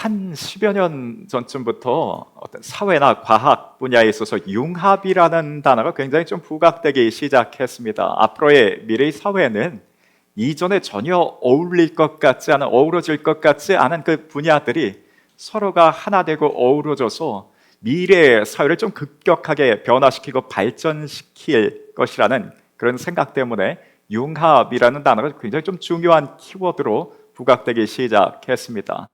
한 10여 년 전쯤부터 어떤 사회나 과학 분야에 있어서 융합이라는 단어가 굉장히 좀 부각되기 시작했습니다. 앞으로의 미래의 사회는 이전에 전혀 어우러질 것 같지 않은 그 분야들이 서로가 하나 되고 어우러져서 미래의 사회를 좀 급격하게 변화시키고 발전시킬 것이라는 그런 생각 때문에 융합이라는 단어가 굉장히 좀 중요한 키워드로 부각되기 시작했습니다.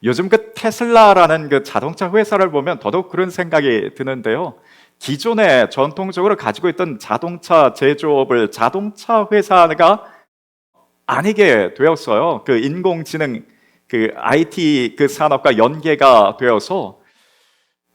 요즘 그 테슬라라는 그 자동차 회사를 보면 더더욱 그런 생각이 드는데요. 기존에 전통적으로 가지고 있던 자동차 제조업을 자동차 회사가 아니게 되었어요. 그 인공지능, 그 IT 그 산업과 연계가 되어서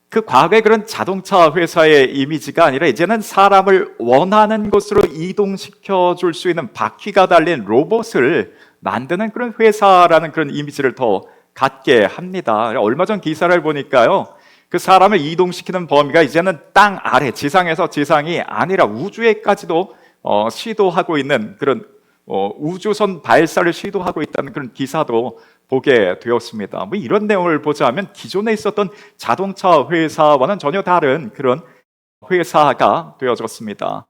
그 과거의 그런 자동차 회사의 이미지가 아니라 이제는 사람을 원하는 곳으로 이동시켜 줄 수 있는 바퀴가 달린 로봇을 만드는 그런 회사라는 그런 이미지를 더 갖게 합니다. 얼마 전 기사를 보니까요, 그 사람을 이동시키는 범위가 이제는 땅 아래, 지상에서 지상이 아니라 우주에까지도 시도하고 있는 그런 우주선 발사를 시도하고 있다는 그런 기사도 보게 되었습니다. 뭐 이런 내용을 보자면 기존에 있었던 자동차 회사와는 전혀 다른 그런 회사가 되어졌습니다.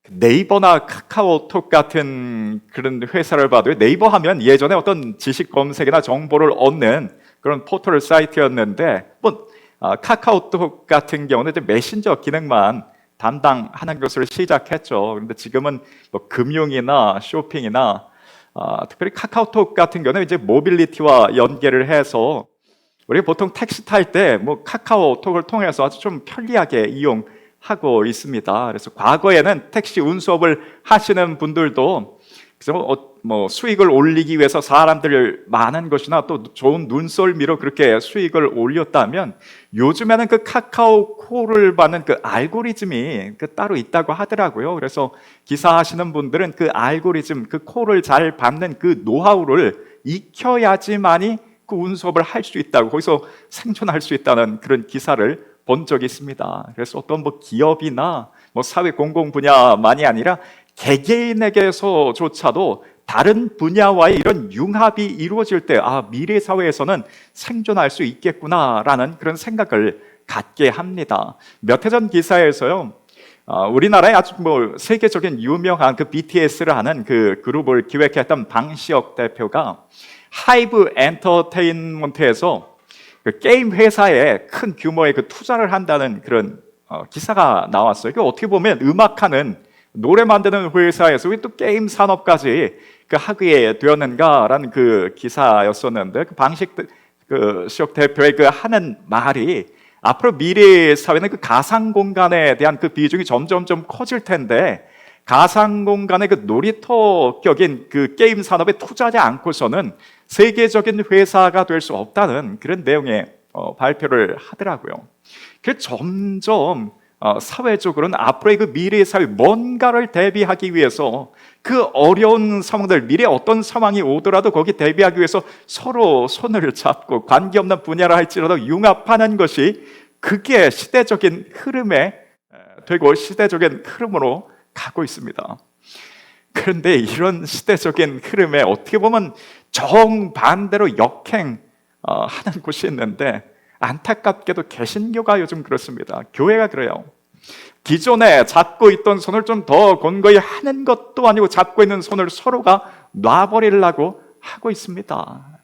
네이버나 카카오톡 같은 그런 회사를 봐도 네이버 하면 예전에 어떤 지식 검색이나 정보를 얻는 그런 포털 사이트였는데 카카오톡 같은 경우는 이제 메신저 기능만 담당하는 것을 시작했죠. 그런데 지금은 뭐 금융이나 쇼핑이나 특별히 카카오톡 같은 경우는 이제 모빌리티와 연계를 해서 우리가 보통 택시 탈 때 뭐 카카오톡을 통해서 아주 좀 편리하게 이용하고 있습니다. 그래서 과거에는 택시 운수업을 하시는 분들도 뭐 수익을 올리기 위해서 사람들을 많은 것이나 또 좋은 눈썰미로 그렇게 수익을 올렸다면 요즘에는 그 카카오콜을 받는 그 알고리즘이 따로 있다고 하더라고요. 그래서 기사하시는 분들은 그 알고리즘, 그 콜을 잘 받는 그 노하우를 익혀야지만이 그 운수업을 할 수 있다고, 거기서 생존할 수 있다는 그런 기사를 본 적이 있습니다. 그래서 어떤 뭐 기업이나 뭐 사회 공공 분야만이 아니라 개개인에게서조차도 다른 분야와의 이런 융합이 이루어질 때 미래 사회에서는 생존할 수 있겠구나라는 그런 생각을 갖게 합니다. 몇 해 전 기사에서요, 우리나라의 아주 뭐 세계적인 유명한 그 BTS를 하는 그 그룹을 기획했던 방시혁 대표가 하이브 엔터테인먼트에서 그 게임 회사에 큰 규모의 그 투자를 한다는 그런 기사가 나왔어요. 이게 어떻게 보면 음악하는 노래 만드는 회사에서 왜 또 게임 산업까지 하게 되었는가라는 그 기사였었는데, 시혁 대표의 그 하는 말이 앞으로 미래 사회는 그 가상 공간에 대한 그 비중이 점점점 커질 텐데 가상 공간의 그 놀이터격인 그 게임 산업에 투자하지 않고서는 세계적인 회사가 될 수 없다는 그런 내용의 발표를 하더라고요. 그 점점 사회적으로는 앞으로의 그 미래의 사회, 뭔가를 대비하기 위해서 그 어려운 상황들, 미래에 어떤 상황이 오더라도 거기 대비하기 위해서 서로 손을 잡고 관계없는 분야라 할지라도 융합하는 것이 그게 시대적인 흐름에 되고 시대적인 흐름으로 가고 있습니다. 그런데 이런 시대적인 흐름에 어떻게 보면 정반대로 역행하는 곳이 있는데, 안타깝게도 개신교가 요즘 그렇습니다. 교회가 그래요. 기존에 잡고 있던 손을 좀 더 권고히 하는 것도 아니고 잡고 있는 손을 서로가 놔버리려고 하고 있습니다.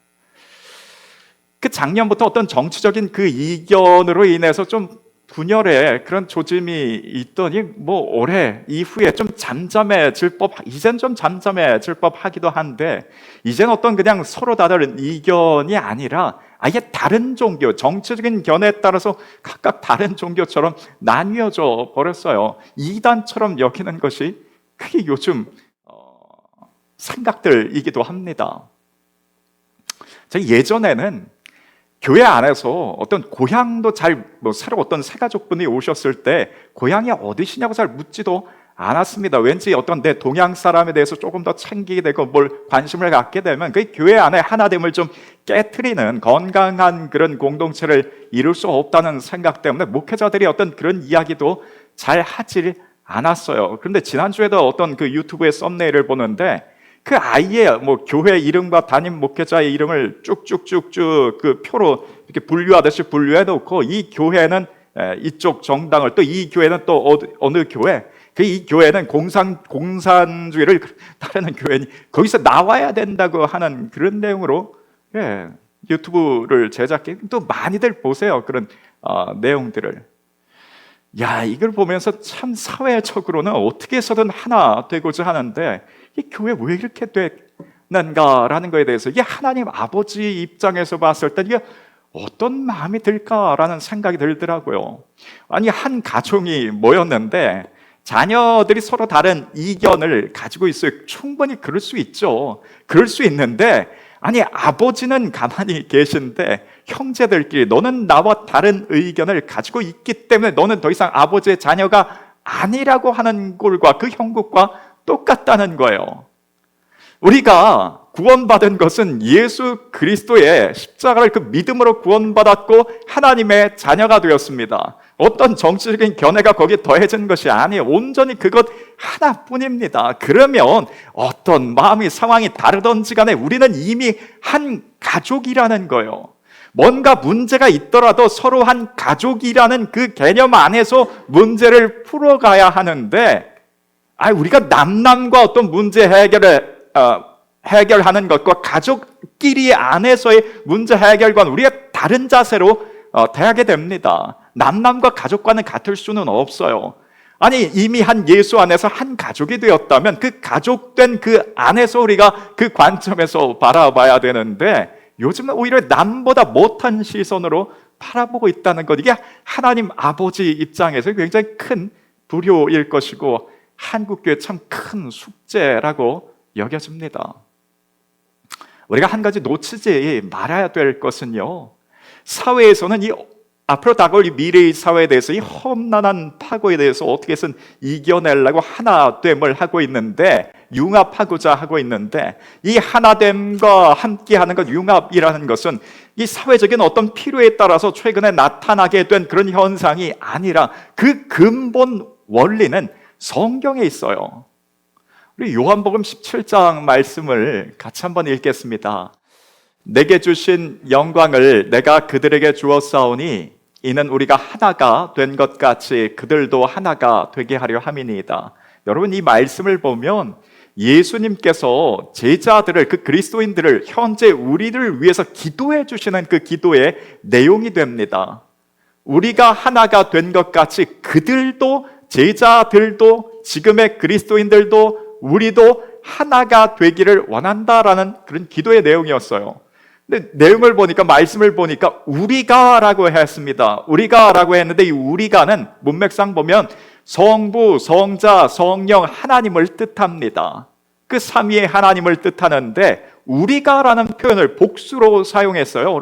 그 작년부터 어떤 정치적인 그 이견으로 인해서 좀 분열의 그런 조짐이 있더니 뭐 올해 이후에 좀 잠잠해질 법, 이젠 좀 잠잠해질 법 하기도 한데, 이젠 어떤 그냥 서로 다른 이견이 아니라 아예 다른 종교, 정치적인 견해에 따라서 각각 다른 종교처럼 나뉘어져 버렸어요. 이단처럼 여기는 것이 그게 요즘 생각들이기도 합니다. 제가 예전에는 교회 안에서 어떤 고향도 새로 어떤 새가족분이 오셨을 때 고향이 어디시냐고 잘 묻지도 않았습니다. 왠지 어떤 내 동양 사람에 대해서 조금 더 챙기게 되고 뭘 관심을 갖게 되면 그 교회 안에 하나됨을 좀 깨트리는 건강한 그런 공동체를 이룰 수 없다는 생각 때문에 목회자들이 어떤 그런 이야기도 잘 하지 않았어요. 그런데 지난주에도 어떤 그 유튜브의 썸네일을 보는데 그 아이의 뭐 교회 이름과 담임 목회자의 이름을 쭉쭉쭉쭉 그 표로 이렇게 분류하듯이 분류해 놓고 이 교회는 이쪽 정당을, 또 이 교회는 또 어느 교회, 그 이 교회는 공산주의를 따르는 교회니 거기서 나와야 된다고 하는 그런 내용으로 유튜브를 제작해. 또 많이들 보세요, 그런 내용들을. 야, 이걸 보면서 참 사회적으로는 어떻게 해서든 하나 되고자 하는데 이 교회 왜 이렇게 되는가라는 거에 대해서 이게 하나님 아버지 입장에서 봤을 때 이게 어떤 마음이 들까라는 생각이 들더라고요. 아니, 한 가정이 모였는데 자녀들이 서로 다른 이견을 가지고 있어요. 충분히 그럴 수 있죠. 그럴 수 있는데, 아니, 아버지는 가만히 계신데 형제들끼리 너는 나와 다른 의견을 가지고 있기 때문에 너는 더 이상 아버지의 자녀가 아니라고 하는 꼴과 그 형국과 똑같다는 거예요. 우리가 구원받은 것은 예수 그리스도의 십자가를 그 믿음으로 구원받았고 하나님의 자녀가 되었습니다. 어떤 정치적인 견해가 거기에 더해진 것이 아니에요. 온전히 그것 하나뿐입니다. 그러면 어떤 마음이 상황이 다르든지 간에 우리는 이미 한 가족이라는 거예요. 뭔가 문제가 있더라도 서로 한 가족이라는 그 개념 안에서 문제를 풀어가야 하는데, 우리가 남남과 어떤 문제 해결하는 것과 가족끼리 안에서의 문제 해결과는 우리가 다른 자세로 대하게 됩니다. 남남과 가족과는 같을 수는 없어요. 아니, 이미 한 예수 안에서 한 가족이 되었다면 그 가족된 그 안에서 우리가 그 관점에서 바라봐야 되는데, 요즘은 오히려 남보다 못한 시선으로 바라보고 있다는 것, 이게 하나님 아버지 입장에서 굉장히 큰 불효일 것이고 한국교회 참 큰 숙제라고 여겨집니다. 우리가 한 가지 놓치지 말아야 될 것은요, 사회에서는 이 앞으로 다가올 이 미래의 사회에 대해서 이 험난한 파고에 대해서 어떻게 해서는 이겨내려고 하나됨을 하고 있는데, 융합하고자 하고 있는데, 이 하나됨과 함께하는 것, 융합이라는 것은 이 사회적인 어떤 필요에 따라서 최근에 나타나게 된 그런 현상이 아니라 그 근본 원리는 성경에 있어요. 우리 요한복음 17장 말씀을 같이 한번 읽겠습니다. 내게 주신 영광을 내가 그들에게 주었사오니 이는 우리가 하나가 된 것 같이 그들도 하나가 되게 하려 함이니이다. 여러분, 이 말씀을 보면 예수님께서 제자들을, 그 그리스도인들을 현재 우리를 위해서 기도해 주시는 그 기도의 내용이 됩니다. 우리가 하나가 된 것 같이 그들도, 제자들도, 지금의 그리스도인들도, 우리도 하나가 되기를 원한다라는 그런 기도의 내용이었어요. 근데 내용을 보니까, 말씀을 보니까 우리가라고 했습니다. 우리가라고 했는데 이 우리가는 문맥상 보면 성부, 성자, 성령, 하나님을 뜻합니다. 그 삼위의 하나님을 뜻하는데 우리가라는 표현을 복수로 사용했어요.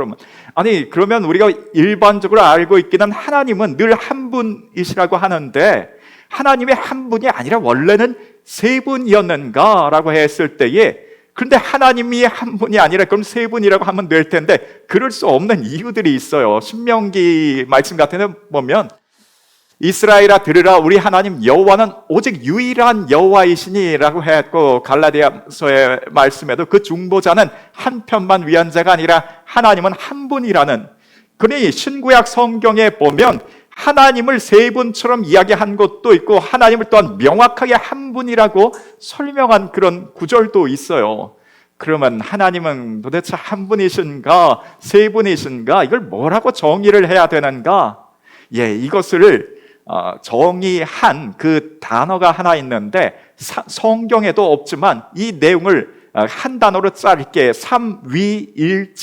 그러면 우리가 일반적으로 알고 있기는 하나님은 늘 한 분이시라고 하는데, 하나님의 한 분이 아니라 원래는 세 분이었는가라고 했을 때에, 그런데 하나님이 한 분이 아니라 그럼 세 분이라고 하면 될 텐데 그럴 수 없는 이유들이 있어요. 신명기 말씀 같은 데 보면 이스라엘아 들으라, 우리 하나님 여호와는 오직 유일한 여호와이시니라고 했고, 갈라디아서의 말씀에도 그 중보자는 한 편만 위한 자가 아니라 하나님은 한 분이라는, 그러니 신구약 성경에 보면 하나님을 세 분처럼 이야기한 것도 있고 하나님을 또한 명확하게 한 분이라고 설명한 그런 구절도 있어요. 그러면 하나님은 도대체 한 분이신가 세 분이신가, 이걸 뭐라고 정의를 해야 되는가? 이것을 정의한 그 단어가 하나 있는데 성경에도 없지만 이 내용을 한 단어로 짧게 삼위일체라는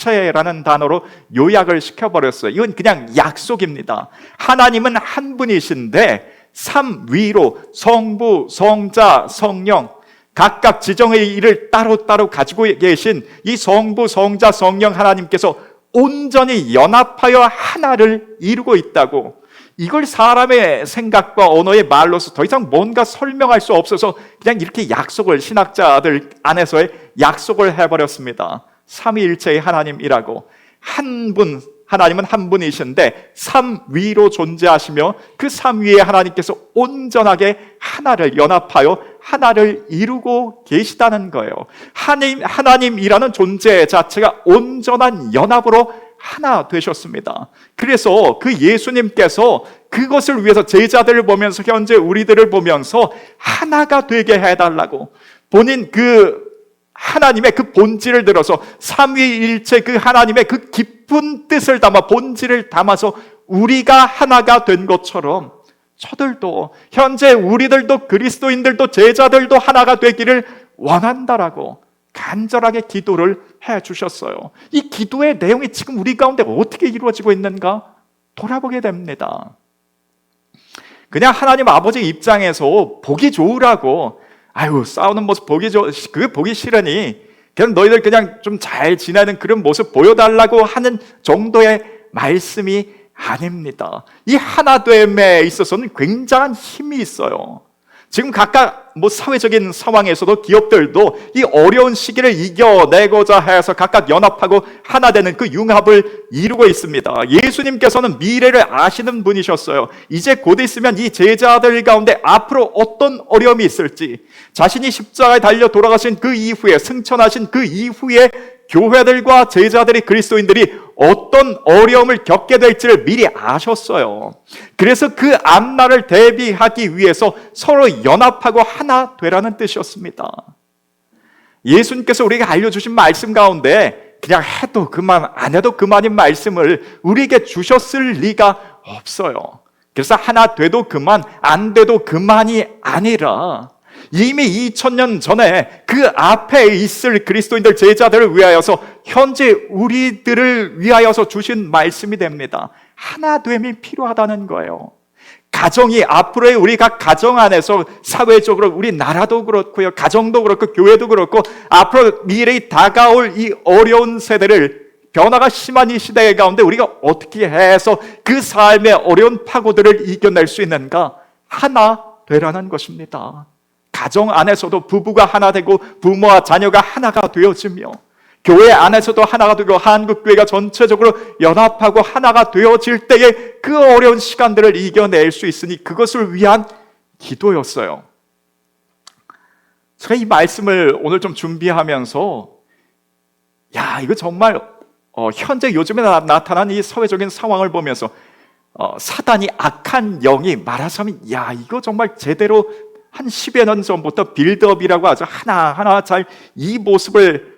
단어로 요약을 시켜버렸어요. 이건 그냥 약속입니다. 하나님은 한 분이신데 삼위로 성부, 성자, 성령 각각 지정의 일을 따로따로 가지고 계신 이 성부, 성자, 성령 하나님께서 온전히 연합하여 하나를 이루고 있다고, 이걸 사람의 생각과 언어의 말로서 더 이상 뭔가 설명할 수 없어서 그냥 이렇게 약속을, 신학자들 안에서의 약속을 해버렸습니다. 삼위일체의 하나님이라고. 한 분, 하나님은 한 분이신데 삼위로 존재하시며 그 삼위의 하나님께서 온전하게 하나를 연합하여 하나를 이루고 계시다는 거예요. 하나님이라는 존재 자체가 온전한 연합으로 하나 되셨습니다. 그래서 그 예수님께서 그것을 위해서 제자들을 보면서 현재 우리들을 보면서 하나가 되게 해달라고 본인 그 하나님의 그 본질을 들어서 삼위일체 그 하나님의 그 깊은 뜻을 담아 본질을 담아서 우리가 하나가 된 것처럼 저들도 현재 우리들도 그리스도인들도 제자들도 하나가 되기를 원한다라고 간절하게 기도를 해 주셨어요. 이 기도의 내용이 지금 우리 가운데 어떻게 이루어지고 있는가 돌아보게 됩니다. 그냥 하나님 아버지 입장에서 보기 좋으라고 싸우는 모습 그게 보기 싫으니 그냥 너희들 그냥 좀 잘 지내는 그런 모습 보여달라고 하는 정도의 말씀이 아닙니다. 이 하나됨에 있어서는 굉장한 힘이 있어요. 지금 각각 사회적인 상황에서도 기업들도 이 어려운 시기를 이겨내고자 해서 각각 연합하고 하나 되는 그 융합을 이루고 있습니다. 예수님께서는 미래를 아시는 분이셨어요. 이제 곧 있으면 이 제자들 가운데 앞으로 어떤 어려움이 있을지, 자신이 십자가에 달려 돌아가신 그 이후에, 승천하신 그 이후에 교회들과 제자들이, 그리스도인들이 어떤 어려움을 겪게 될지를 미리 아셨어요. 그래서 그 앞날을 대비하기 위해서 서로 연합하고 하나 되라는 뜻이었습니다. 예수님께서 우리에게 알려주신 말씀 가운데 그냥 해도 그만, 안 해도 그만인 말씀을 우리에게 주셨을 리가 없어요. 그래서 하나 돼도 그만, 안 돼도 그만이 아니라 이미 2000년 전에 그 앞에 있을 그리스도인들 제자들을 위하여서 현재 우리들을 위하여서 주신 말씀이 됩니다. 하나됨이 필요하다는 거예요. 가정이 앞으로의 우리가 가정 안에서 사회적으로 우리 나라도 그렇고요, 가정도 그렇고 교회도 그렇고 앞으로 미래에 다가올 이 어려운 세대를, 변화가 심한 이 시대 가운데 우리가 어떻게 해서 그 삶의 어려운 파고들을 이겨낼 수 있는가? 하나 되라는 것입니다. 가정 안에서도 부부가 하나 되고 부모와 자녀가 하나가 되어지며, 교회 안에서도 하나가 되고 한국교회가 전체적으로 연합하고 하나가 되어질 때에 그 어려운 시간들을 이겨낼 수 있으니 그것을 위한 기도였어요. 제가 이 말씀을 오늘 좀 준비하면서 이거 정말 현재 요즘에 나타난 이 사회적인 상황을 보면서 사단이, 악한 영이 말하자면 이거 정말 제대로 한 10여 년 전부터 빌드업이라고 하죠. 하나하나 잘 이 모습을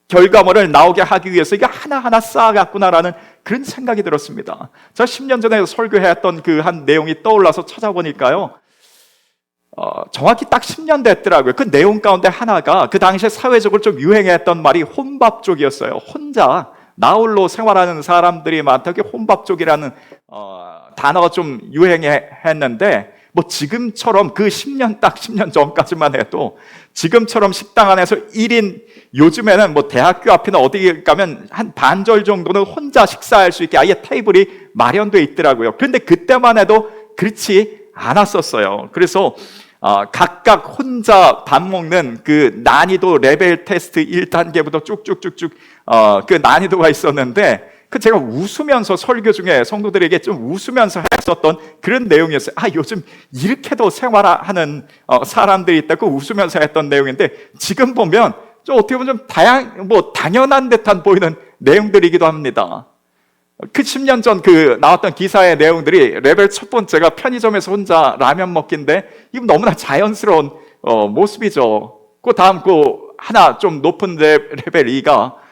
결과물을 나오게 하기 위해서 이게 하나하나 쌓아갔구나라는 그런 생각이 들었습니다. 제가 10년 전에 설교했던 그 한 내용이 떠올라서 찾아보니까요, 정확히 딱 10년 됐더라고요. 그 내용 가운데 하나가 그 당시에 사회적으로 좀 유행했던 말이 혼밥족이었어요. 혼자 나홀로 생활하는 사람들이 많다. 혼밥족이라는 단어가 좀 유행했는데, 지금처럼 그 10년 전까지만 해도 지금처럼 식당 안에서 1인, 요즘에는 대학교 앞이나 어디 가면 한 반절 정도는 혼자 식사할 수 있게 아예 테이블이 마련되어 있더라고요. 그런데 그때만 해도 그렇지 않았었어요. 그래서 각각 혼자 밥 먹는 그 난이도 레벨 테스트 1단계부터 쭉쭉쭉쭉 그 난이도가 있었는데, 제가 웃으면서 설교 중에 성도들에게 좀 웃으면서 했었던 그런 내용이었어요. 요즘 이렇게도 생활하는 사람들이 있다고 웃으면서 했던 내용인데, 지금 보면 좀 어떻게 보면 좀 당연한 듯한 보이는 내용들이기도 합니다. 그 10년 전 나왔던 기사의 내용들이 레벨 첫 번째가 편의점에서 혼자 라면 먹기인데, 이건 너무나 자연스러운 모습이죠. 그 다음 하나 좀 높은 레벨 2가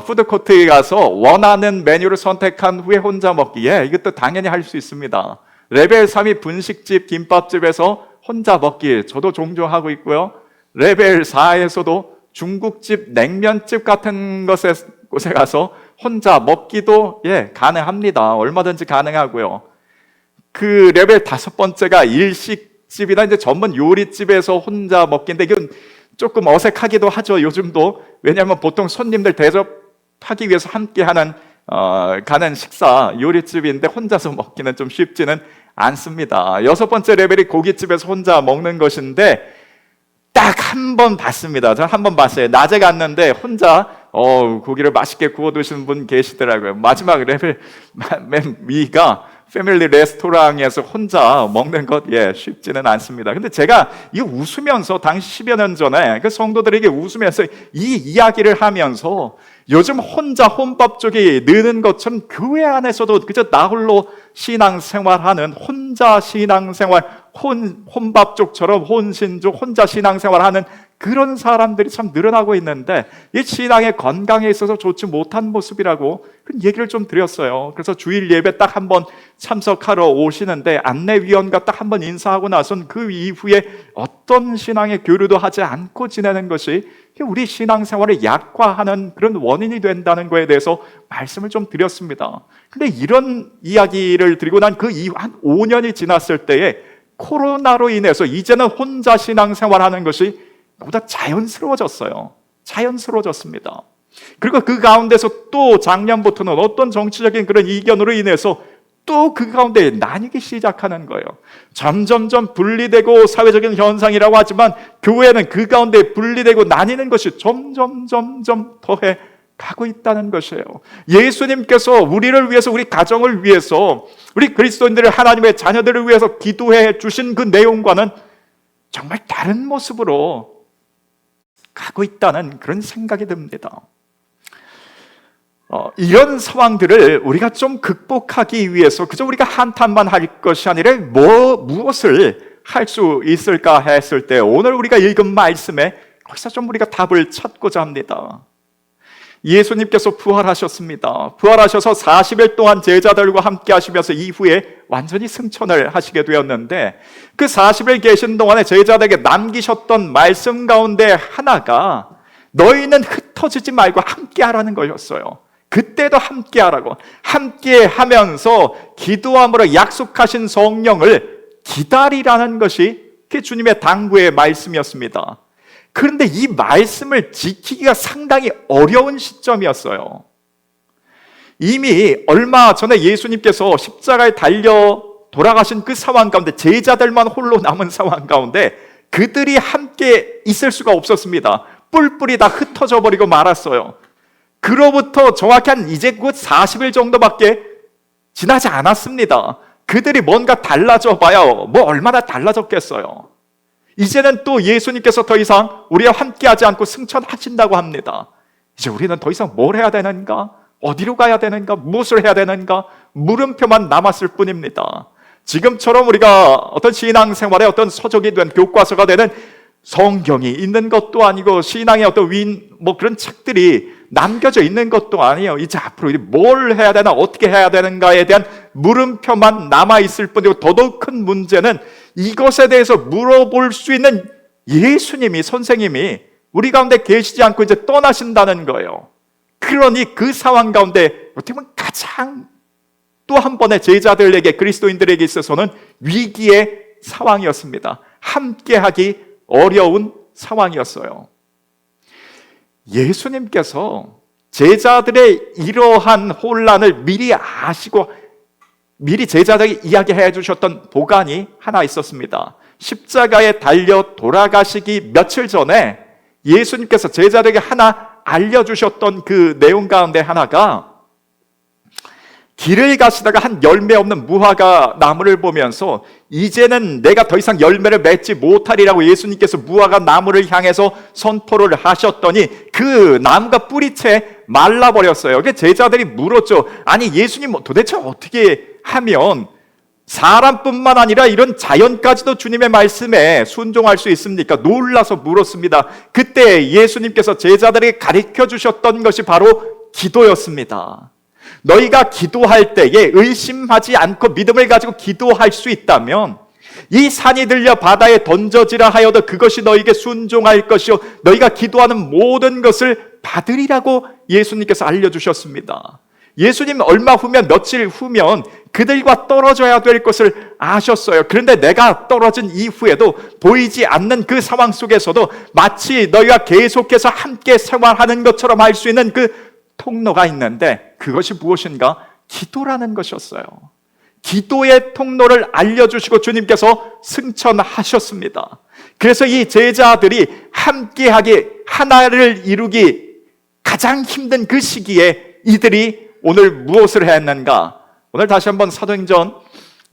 푸드코트에 가서 원하는 메뉴를 선택한 후에 혼자 먹기. 이것도 당연히 할 수 있습니다. 레벨 3이 분식집, 김밥집에서 혼자 먹기. 저도 종종 하고 있고요. 레벨 4에서도 중국집, 냉면집 같은 곳에 가서 혼자 먹기도 가능합니다. 얼마든지 가능하고요. 그 레벨 5번째가 일식집이나 이제 전문 요리집에서 혼자 먹기인데, 이건 조금 어색하기도 하죠, 요즘도. 왜냐하면 보통 손님들 대접하기 위해서 함께하는 가는 식사 요리집인데 혼자서 먹기는 좀 쉽지는 않습니다. 6번째 레벨이 고깃집에서 혼자 먹는 것인데, 딱 한 번 봤습니다. 저 한 번 봤어요. 낮에 갔는데 혼자 고기를 맛있게 구워 드시는 분 계시더라고요. 마지막 레벨 맨 위가 패밀리 레스토랑에서 혼자 먹는 것 쉽지는 않습니다. 근데 제가 이거 웃으면서 당시 10여 년 전에 그 성도들에게 웃으면서 이 이야기를 하면서 요즘 혼자 혼밥족이 느는 것처럼 교회 안에서도 그저 나 홀로 신앙생활하는 혼자 신앙생활, 혼밥족처럼 혼신족, 혼자 신앙생활하는 그런 사람들이 참 늘어나고 있는데 이 신앙의 건강에 있어서 좋지 못한 모습이라고 그런 얘기를 좀 드렸어요. 그래서 주일 예배 딱 한 번 참석하러 오시는데 안내위원과 딱 한 번 인사하고 나선 그 이후에 어떤 신앙의 교류도 하지 않고 지내는 것이 우리 신앙생활을 약화하는 그런 원인이 된다는 거에 대해서 말씀을 좀 드렸습니다. 근데 이런 이야기를 드리고 난 그 이후 한 5년이 지났을 때에 코로나로 인해서 이제는 혼자 신앙생활하는 것이 보다 자연스러워졌어요. 자연스러워졌습니다. 그리고 그 가운데서 또 작년부터는 어떤 정치적인 그런 이견으로 인해서 또 그 가운데 나뉘기 시작하는 거예요. 점점점 분리되고 사회적인 현상이라고 하지만 교회는 그 가운데 분리되고 나뉘는 것이 점점 더해 가고 있다는 것이에요. 예수님께서 우리를 위해서, 우리 가정을 위해서, 우리 그리스도인들을, 하나님의 자녀들을 위해서 기도해 주신 그 내용과는 정말 다른 모습으로 가고 있다는 그런 생각이 듭니다. 이런 상황들을 우리가 좀 극복하기 위해서 그저 우리가 한탄만 할 것이 아니라 무엇을 할 수 있을까 했을 때 오늘 우리가 읽은 말씀에 거기서 좀 우리가 답을 찾고자 합니다. 예수님께서 부활하셨습니다. 부활하셔서 40일 동안 제자들과 함께 하시면서 이후에 완전히 승천을 하시게 되었는데 그 40일 계신 동안에 제자들에게 남기셨던 말씀 가운데 하나가 너희는 흩어지지 말고 함께 하라는 것이었어요. 그때도 함께 하라고, 함께 하면서 기도함으로 약속하신 성령을 기다리라는 것이 그게 주님의 당부의 말씀이었습니다. 그런데 이 말씀을 지키기가 상당히 어려운 시점이었어요. 이미 얼마 전에 예수님께서 십자가에 달려 돌아가신 그 상황 가운데 제자들만 홀로 남은 상황 가운데 그들이 함께 있을 수가 없었습니다. 뿔뿔이 다 흩어져 버리고 말았어요. 그로부터 정확히 한 이제 곧 40일 정도밖에 지나지 않았습니다. 그들이 뭔가 달라져 봐요. 뭐 얼마나 달라졌겠어요. 이제는 또 예수님께서 더 이상 우리와 함께하지 않고 승천하신다고 합니다. 이제 우리는 더 이상 뭘 해야 되는가? 어디로 가야 되는가? 무엇을 해야 되는가? 물음표만 남았을 뿐입니다. 지금처럼 우리가 어떤 신앙생활에 어떤 서적이 된 교과서가 되는 성경이 있는 것도 아니고 신앙의 어떤 그런 책들이 남겨져 있는 것도 아니에요. 이제 앞으로 뭘 해야 되나 어떻게 해야 되는가에 대한 물음표만 남아있을 뿐이고 더더욱 큰 문제는 이것에 대해서 물어볼 수 있는 예수님이, 선생님이 우리 가운데 계시지 않고 이제 떠나신다는 거예요. 그러니 그 상황 가운데 어떻게 보면 가장 또 한 번의 제자들에게, 그리스도인들에게 있어서는 위기의 상황이었습니다. 함께하기 어려운 상황이었어요. 예수님께서 제자들의 이러한 혼란을 미리 아시고 미리 제자들에게 이야기해 주셨던 보관이 하나 있었습니다. 십자가에 달려 돌아가시기 며칠 전에 예수님께서 제자들에게 하나 알려주셨던 그 내용 가운데 하나가 길을 가시다가 한 열매 없는 무화과 나무를 보면서 이제는 내가 더 이상 열매를 맺지 못하리라고 예수님께서 무화과 나무를 향해서 선포를 하셨더니 그 나무가 뿌리채 말라버렸어요. 그래서 제자들이 물었죠. 아니 예수님 도대체 어떻게 하면 사람뿐만 아니라 이런 자연까지도 주님의 말씀에 순종할 수 있습니까? 놀라서 물었습니다. 그때 예수님께서 제자들에게 가르쳐 주셨던 것이 바로 기도였습니다. 너희가 기도할 때에 의심하지 않고 믿음을 가지고 기도할 수 있다면 이 산이 들려 바다에 던져지라 하여도 그것이 너희에게 순종할 것이요 너희가 기도하는 모든 것을 받으리라고 예수님께서 알려주셨습니다. 예수님 얼마 후면 며칠 후면 그들과 떨어져야 될 것을 아셨어요. 그런데 내가 떨어진 이후에도 보이지 않는 그 상황 속에서도 마치 너희가 계속해서 함께 생활하는 것처럼 할 수 있는 그 통로가 있는데 그것이 무엇인가? 기도라는 것이었어요. 기도의 통로를 알려주시고 주님께서 승천하셨습니다. 그래서 이 제자들이 함께하기, 하나를 이루기 가장 힘든 그 시기에 이들이 오늘 무엇을 했는가? 오늘 다시 한번 사도행전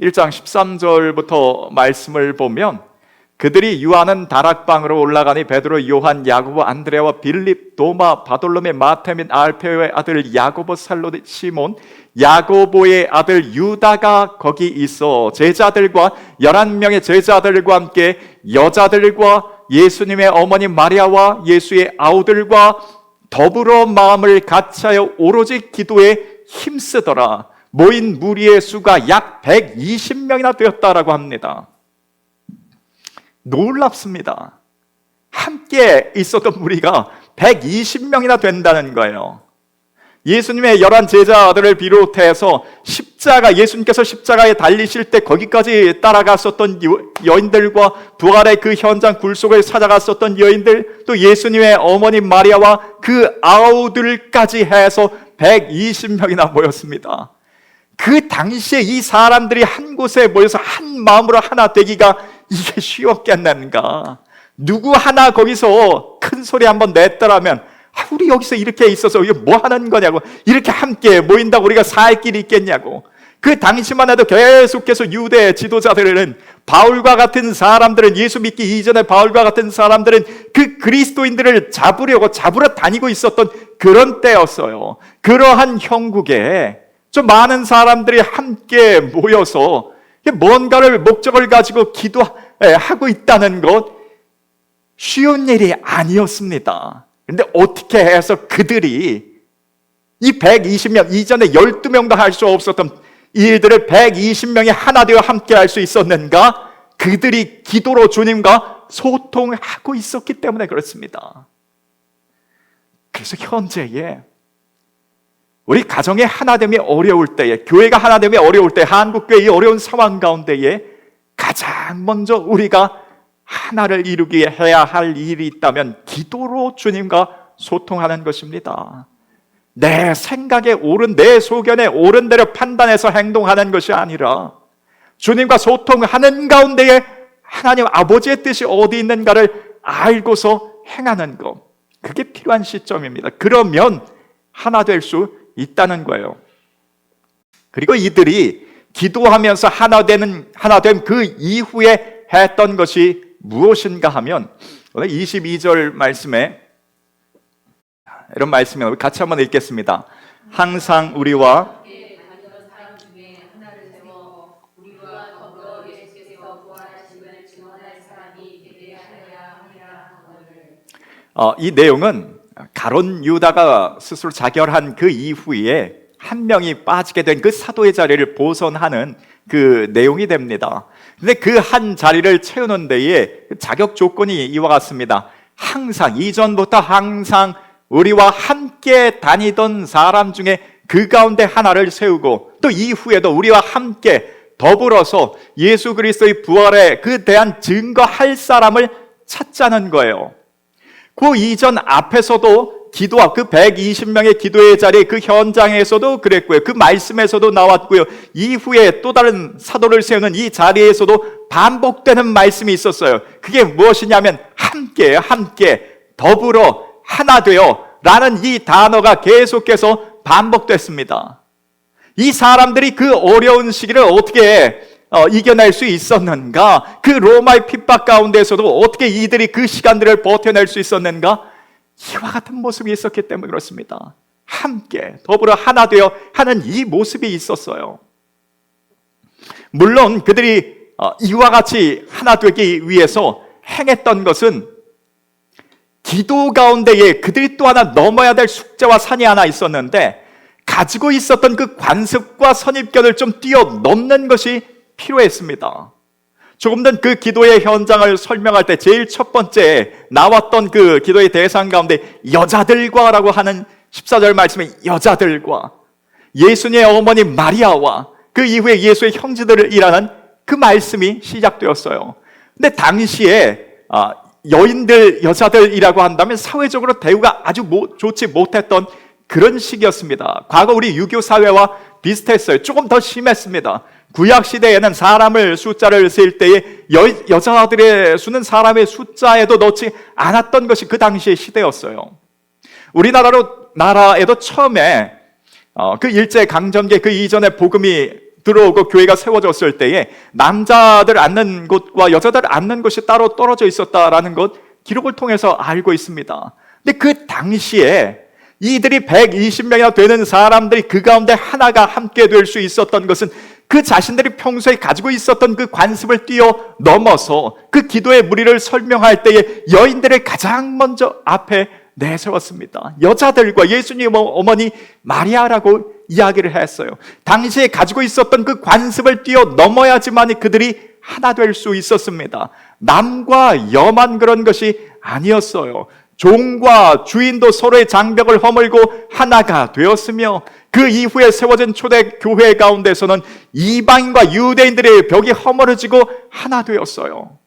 1장 13절부터 말씀을 보면 그들이 유하는 다락방으로 올라가니 베드로, 요한, 야고보, 안드레와 빌립, 도마, 바돌로메, 마태 및 알페오의 아들 야고보, 살롯, 시몬, 야고보의 아들 유다가 거기 있어 제자들과 11명의 제자들과 함께 여자들과 예수님의 어머니 마리아와 예수의 아우들과 더불어 마음을 같이하여 오로지 기도에 힘쓰더라. 모인 무리의 수가 약 120명이나 되었다라고 합니다. 놀랍습니다. 함께 있었던 무리가 120명이나 된다는 거예요. 예수님의 11 제자들을 비롯해서 예수님께서 십자가에 달리실 때 거기까지 따라갔었던 여인들과 부활의 그 현장 굴속을 찾아갔었던 여인들, 또 예수님의 어머니 마리아와 그 아우들까지 해서 120명이나 모였습니다. 그 당시에 이 사람들이 한 곳에 모여서 한 마음으로 하나 되기가 이게 쉬웠겠는가? 누구 하나 거기서 큰 소리 한번 냈더라면 우리 여기서 이렇게 있어서 이게 뭐 하는 거냐고, 이렇게 함께 모인다고 우리가 살 길이 있겠냐고. 그 당시만 해도 계속해서 유대 지도자들은, 바울과 같은 사람들은, 예수 믿기 이전에 바울과 같은 사람들은 그 그리스도인들을 잡으러 다니고 있었던 그런 때였어요. 그러한 형국에 좀 많은 사람들이 함께 모여서 뭔가를 목적을 가지고 기도하고 있다는 것, 쉬운 일이 아니었습니다. 그런데 어떻게 해서 그들이 이 120명, 이전에 12명도 할 수 없었던 일들을 120명이 하나 되어 함께 할 수 있었는가? 그들이 기도로 주님과 소통하고 있었기 때문에 그렇습니다. 그래서 현재에 우리 가정의 하나됨이 어려울 때에, 교회가 하나됨이 어려울 때, 한국교회의 어려운 상황 가운데에 가장 먼저 우리가 하나를 이루기 위해 해야 할 일이 있다면 기도로 주님과 소통하는 것입니다. 내 생각에 옳은, 내 소견에 옳은 대로 판단해서 행동하는 것이 아니라 주님과 소통하는 가운데에 하나님 아버지의 뜻이 어디 있는가를 알고서 행하는 것, 그게 필요한 시점입니다. 그러면 하나 될 수 있다는 거예요. 그리고 이들이 기도하면서 하나 된 그 이후에 했던 것이 무엇인가 하면 오늘 22절 말씀에 이런 말씀을 같이 한번 읽겠습니다. 항상 우리와 이 내용은 가론 유다가 스스로 자결한 그 이후에 한 명이 빠지게 된 그 사도의 자리를 보선하는 그 내용이 됩니다. 근데 그 한 자리를 채우는 데에 자격 조건이 이와 같습니다. 항상, 이전부터 항상 우리와 함께 다니던 사람 중에 그 가운데 하나를 세우고, 또 이후에도 우리와 함께 더불어서 예수 그리스도의 부활에 그 대한 증거할 사람을 찾자는 거예요. 그 이전 앞에서도 기도와 그 120명의 기도의 자리, 그 현장에서도 그랬고요. 그 말씀에서도 나왔고요. 이후에 또 다른 사도를 세우는 이 자리에서도 반복되는 말씀이 있었어요. 그게 무엇이냐면 함께 더불어 하나 되어 라는 이 단어가 계속해서 반복됐습니다. 이 사람들이 그 어려운 시기를 어떻게 이겨낼 수 있었는가? 그 로마의 핍박 가운데서도 어떻게 이들이 그 시간들을 버텨낼 수 있었는가? 이와 같은 모습이 있었기 때문에 그렇습니다. 함께 더불어 하나 되어 하는 이 모습이 있었어요. 물론 그들이 이와 같이 하나 되기 위해서 행했던 것은 기도 가운데에 그들이 또 하나 넘어야 될 숙제와 산이 하나 있었는데, 가지고 있었던 그 관습과 선입견을 좀 뛰어넘는 것이 필요했습니다. 조금 전 그 기도의 현장을 설명할 때 제일 첫 번째 나왔던 그 기도의 대상 가운데 여자들과 라고 하는 14절 말씀에 여자들과 예수님의 어머니 마리아와 그 이후에 예수의 형제들이라는 그 말씀이 시작되었어요. 근데 당시에 여인들, 여자들이라고 한다면 사회적으로 대우가 아주 좋지 못했던 그런 시기였습니다. 과거 우리 유교 사회와 비슷했어요. 조금 더 심했습니다. 구약 시대에는 사람을 숫자를 셀 때에 여자들의 수는 사람의 숫자에도 넣지 않았던 것이 그 당시의 시대였어요. 우리나라에도 처음에 그 일제 강점기 그 이전에 복음이 들어오고 교회가 세워졌을 때에 남자들 앉는 곳과 여자들 앉는 곳이 따로 떨어져 있었다라는 것 기록을 통해서 알고 있습니다. 근데 그 당시에 이들이 120명이나 되는 사람들이 그 가운데 하나가 함께 될 수 있었던 것은 그 자신들이 평소에 가지고 있었던 그 관습을 뛰어넘어서 그 기도의 무리를 설명할 때에 여인들을 가장 먼저 앞에 내세웠습니다. 여자들과 예수님 어머니 마리아라고 이야기를 했어요. 당시에 가지고 있었던 그 관습을 뛰어넘어야지만 그들이 하나 될 수 있었습니다. 남과 여만 그런 것이 아니었어요. 종과 주인도 서로의 장벽을 허물고 하나가 되었으며, 그 이후에 세워진 초대 교회 가운데서는 이방인과 유대인들의 벽이 허물어지고 하나 되었어요.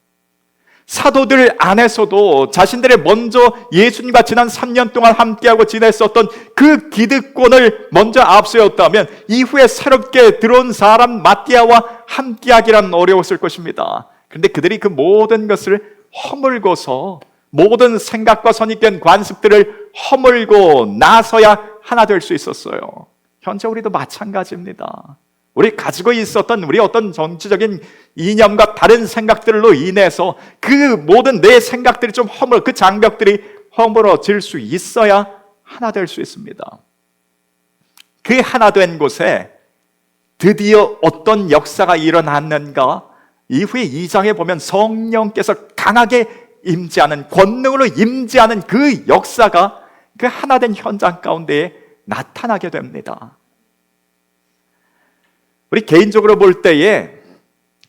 사도들 안에서도 자신들의 먼저 예수님과 지난 3년 동안 함께하고 지냈었던 그 기득권을 먼저 앞세웠다면 이후에 새롭게 들어온 사람 마띠아와 함께하기란 어려웠을 것입니다. 그런데 그들이 그 모든 것을 허물고서 모든 생각과 선입견 관습들을 허물고 나서야 하나 될 수 있었어요. 현재 우리도 마찬가지입니다. 우리 가지고 있었던 우리 어떤 정치적인 이념과 다른 생각들로 인해서 그 모든 내 생각들이 좀 그 장벽들이 허물어질 수 있어야 하나 될 수 있습니다. 그 하나 된 곳에 드디어 어떤 역사가 일어났는가? 이후에 2장에 보면 성령께서 강하게 임재하는, 권능으로 임재하는 그 역사가 그 하나 된 현장 가운데에 나타나게 됩니다. 우리 개인적으로 볼 때에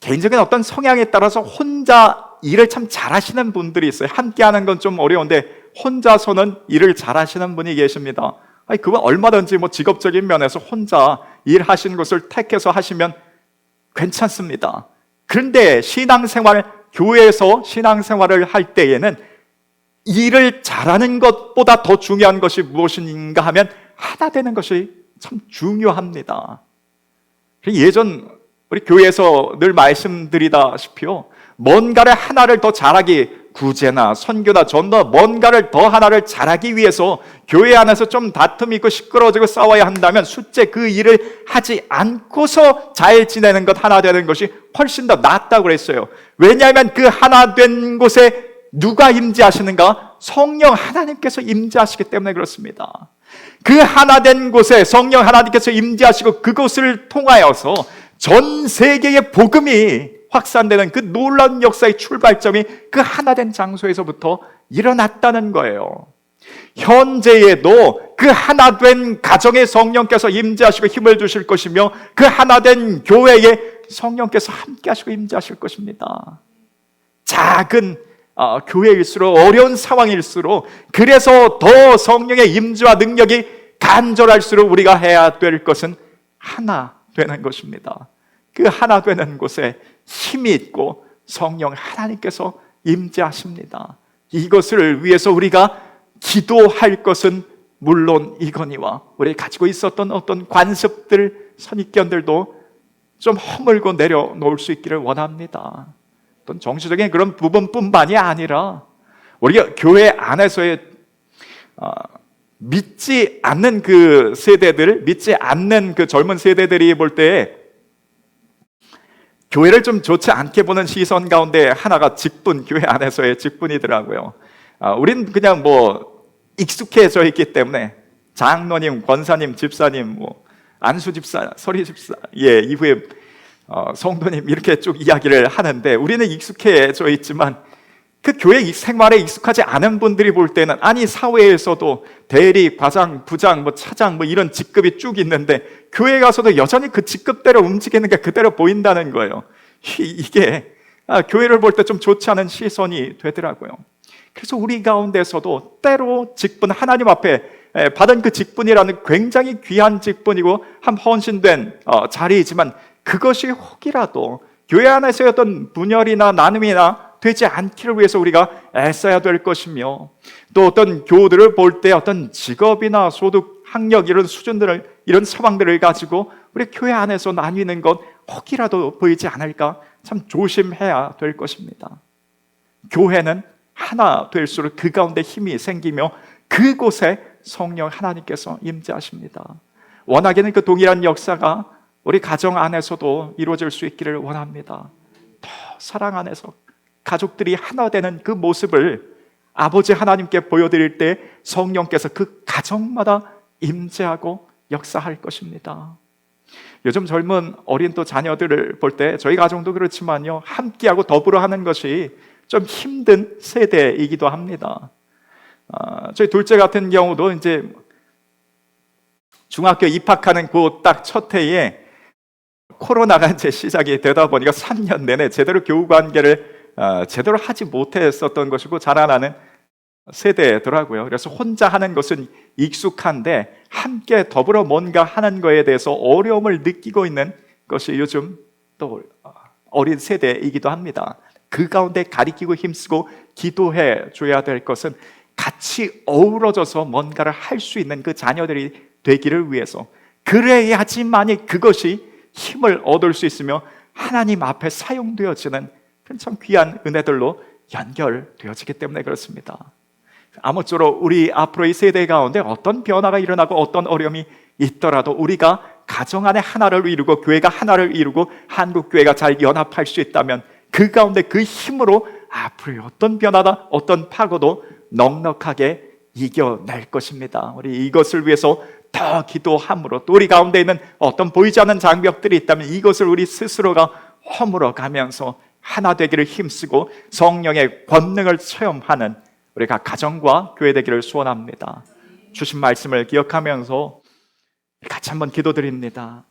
개인적인 어떤 성향에 따라서 혼자 일을 참 잘하시는 분들이 있어요. 함께하는 건 좀 어려운데 혼자서는 일을 잘하시는 분이 계십니다. 그건 얼마든지 직업적인 면에서 혼자 일하시는 것을 택해서 하시면 괜찮습니다. 그런데 교회에서 신앙생활을 할 때에는 일을 잘하는 것보다 더 중요한 것이 무엇인가 하면 하나 되는 것이 참 중요합니다. 예전 우리 교회에서 늘 말씀드리다시피요, 뭔가를 하나를 더 잘하기, 구제나 선교나 전도 뭔가를 더 하나를 잘하기 위해서 교회 안에서 좀 다툼이 있고 시끄러워지고 싸워야 한다면 숫째 그 일을 하지 않고서 잘 지내는 것, 하나 되는 것이 훨씬 더 낫다고 그랬어요. 왜냐하면 그 하나 된 곳에 누가 임재하시는가? 성령 하나님께서 임재하시기 때문에 그렇습니다. 그 하나 된 곳에 성령 하나님께서 임재하시고 그곳을 통하여서 전 세계의 복음이 확산되는 그 놀라운 역사의 출발점이 그 하나 된 장소에서부터 일어났다는 거예요. 현재에도 그 하나 된 가정에 성령께서 임재하시고 힘을 주실 것이며, 그 하나 된 교회에 성령께서 함께 하시고 임재하실 것입니다. 작은 교회일수록, 어려운 상황일수록, 그래서 더 성령의 임재와 능력이 간절할수록 우리가 해야 될 것은 하나 되는 것입니다. 그 하나 되는 곳에 힘이 있고 성령 하나님께서 임재하십니다. 이것을 위해서 우리가 기도할 것은 물론 이거니와, 우리 가지고 있었던 어떤 관습들, 선입견들도 좀 허물고 내려놓을 수 있기를 원합니다. 어떤 정치적인 그런 부분뿐만이 아니라 우리가 교회 안에서의 믿지 않는 그 세대들, 믿지 않는 그 젊은 세대들이 볼 때 교회를 좀 좋지 않게 보는 시선 가운데 하나가 직분, 교회 안에서의 직분이더라고요. 우린 그냥 익숙해져 있기 때문에 장로님, 권사님, 집사님, 안수 집사, 서리 집사, 이후에 성도님 이렇게 쭉 이야기를 하는데, 우리는 익숙해져 있지만 그 교회 생활에 익숙하지 않은 분들이 볼 때는, 아니 사회에서도 대리, 과장, 부장, 차장 이런 직급이 쭉 있는데 교회 가서도 여전히 그 직급대로 움직이는 게 그대로 보인다는 거예요. 이게 교회를 볼 때 좀 좋지 않은 시선이 되더라고요. 그래서 우리 가운데서도 때로 직분, 하나님 앞에 받은 그 직분이라는 굉장히 귀한 직분이고 한 헌신된 자리이지만, 그것이 혹이라도 교회 안에서의 어떤 분열이나 나눔이나 되지 않기를 위해서 우리가 애써야 될 것이며, 또 어떤 교우들을 볼 때 어떤 직업이나 소득, 학력 이런 수준들을, 이런 상황들을 가지고 우리 교회 안에서 나뉘는 것 혹이라도 보이지 않을까 참 조심해야 될 것입니다. 교회는 하나 될수록 그 가운데 힘이 생기며 그곳에 성령 하나님께서 임재하십니다. 원하기는 그 동일한 역사가 우리 가정 안에서도 이루어질 수 있기를 원합니다. 더 사랑 안에서 가족들이 하나 되는 그 모습을 아버지 하나님께 보여드릴 때 성령께서 그 가정마다 임재하고 역사할 것입니다. 요즘 젊은 어린 또 자녀들을 볼 때 저희 가정도 그렇지만요, 함께하고 더불어 하는 것이 좀 힘든 세대이기도 합니다. 저희 둘째 같은 경우도 이제 중학교 입학하는 그 딱 첫 해에 코로나가 이제 시작이 되다 보니까 3년 내내 제대로 교우 관계를 제대로 하지 못했었던 것이고 자라나는 세대더라고요. 그래서 혼자 하는 것은 익숙한데 함께 더불어 뭔가 하는 거에 대해서 어려움을 느끼고 있는 것이 요즘 또 어린 세대이기도 합니다. 그 가운데 가리키고 힘쓰고 기도해 줘야 될 것은 같이 어우러져서 뭔가를 할 수 있는 그 자녀들이 되기를 위해서, 그래야지만이 그것이 힘을 얻을 수 있으며 하나님 앞에 사용되어지는 참 귀한 은혜들로 연결되어지기 때문에 그렇습니다. 아무쪼록 우리 앞으로 이 세대 가운데 어떤 변화가 일어나고 어떤 어려움이 있더라도 우리가 가정 안에 하나를 이루고 교회가 하나를 이루고 한국교회가 잘 연합할 수 있다면 그 가운데 그 힘으로 앞으로의 어떤 변화다, 어떤 파고도 넉넉하게 이겨낼 것입니다. 우리 이것을 위해서 더 기도함으로, 또 우리 가운데 있는 어떤 보이지 않는 장벽들이 있다면 이것을 우리 스스로가 허물어 가면서 하나 되기를 힘쓰고 성령의 권능을 체험하는 우리가 가정과 교회 되기를 소원합니다. 주신 말씀을 기억하면서 같이 한번 기도드립니다.